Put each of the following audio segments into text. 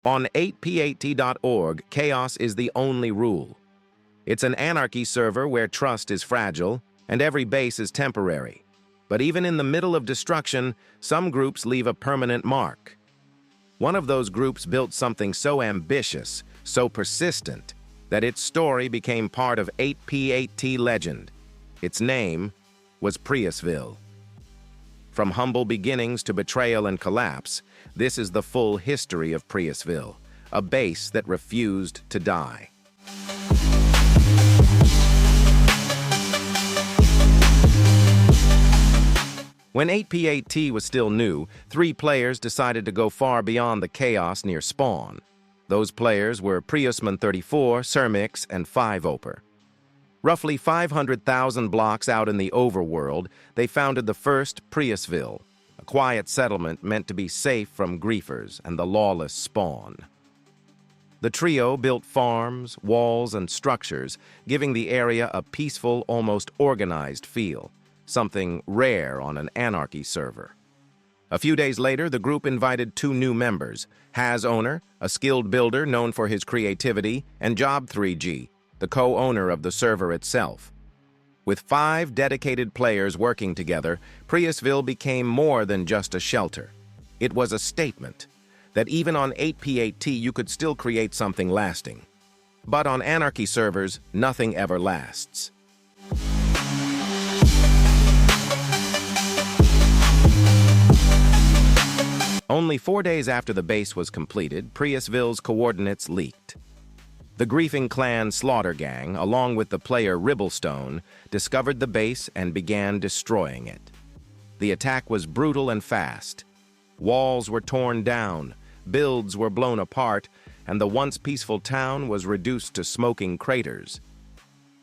On 8p8t.org, chaos is the only rule. It's an anarchy server where trust is fragile and every base is temporary. But even in the middle of destruction, some groups leave a permanent mark. One of those groups built something so ambitious, so persistent, that its story became part of 8p8t legend. Its name was Priusville. From humble beginnings to betrayal and collapse, this is the full history of Priusville, a base that refused to die. When 8p8t was still new, 3 players decided to go far beyond the chaos near spawn. Those players were Priusman34, Cermix, and 5oper. Roughly 500,000 blocks out in the overworld, they founded the first Priusville, a quiet settlement meant to be safe from griefers and the lawless spawn. The trio built farms, walls, and structures, giving the area a peaceful, almost organized feel, something rare on an anarchy server. A few days later, the group invited 2 new members, Has Owner, a skilled builder known for his creativity, and Job3G, the co-owner of the server itself. With 5 dedicated players working together, Priusville became more than just a shelter. It was a statement that even on 8p8t you could still create something lasting. But on anarchy servers, nothing ever lasts. Only 4 days after the base was completed, Priusville's coordinates leaked. The griefing clan Slaughter Gang, along with the player Ribblestone, discovered the base and began destroying it. The attack was brutal and fast. Walls were torn down, builds were blown apart, and the once peaceful town was reduced to smoking craters.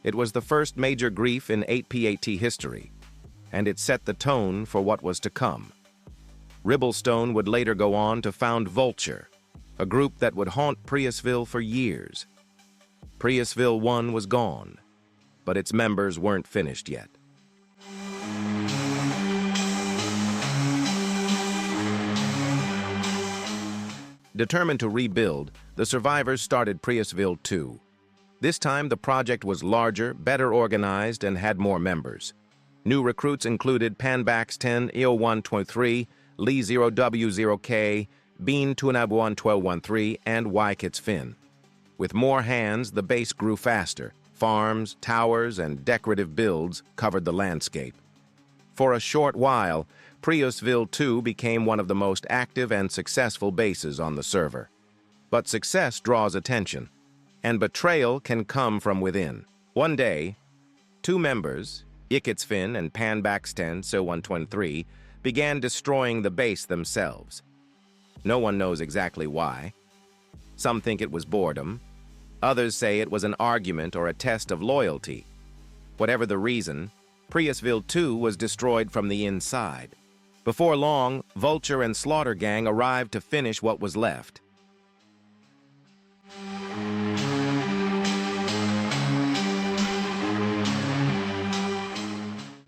It was the first major grief in 8p8t history, and it set the tone for what was to come. Ribblestone would later go on to found Vulture, a group that would haunt Priusville for years. Priusville 1 was gone, but its members weren't finished yet. Determined to rebuild, the survivors started Priusville 2. This time, the project was larger, better organized, and had more members. New recruits included Panbax10, EO123, Lee0W0K, Bean Tunab11213, and Wykits Finn. With more hands, the base grew faster. Farms, towers, and decorative builds covered the landscape. For a short while, Priusville 2 became one of the most active and successful bases on the server. But success draws attention, and betrayal can come from within. One day, 2 members, Wykits Finn and Panbax10, So123, began destroying the base themselves. No one knows exactly why. Some think it was boredom. Others say it was an argument or a test of loyalty. Whatever the reason, Priusville 2 was destroyed from the inside. Before long, Vulture and Slaughter Gang arrived to finish what was left.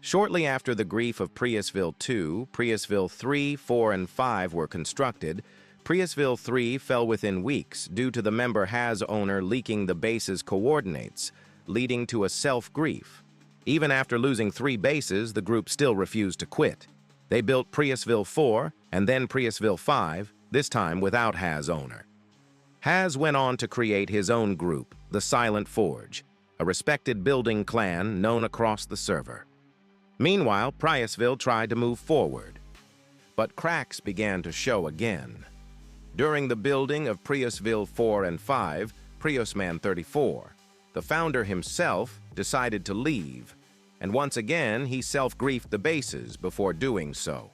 Shortly after the grief of Priusville 2, Priusville 3, 4, and 5 were constructed. Priusville 3 fell within weeks due to the member Has Owner leaking the base's coordinates, leading to a self-grief. Even after losing 3 bases, the group still refused to quit. They built Priusville 4 and then Priusville 5, this time without Has Owner. Has went on to create his own group, the Silent Forge, a respected building clan known across the server. Meanwhile, Priusville tried to move forward, but cracks began to show again. During the building of Priusville 4 and 5, Priusman34, the founder himself decided to leave, and once again he self-griefed the bases before doing so.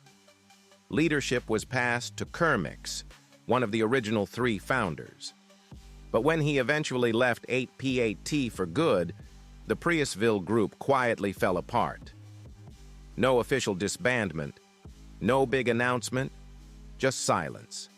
Leadership was passed to Cermix, one of the original 3 founders. But when he eventually left 8p8t for good, the Priusville group quietly fell apart. No official disbandment, no big announcement, just silence.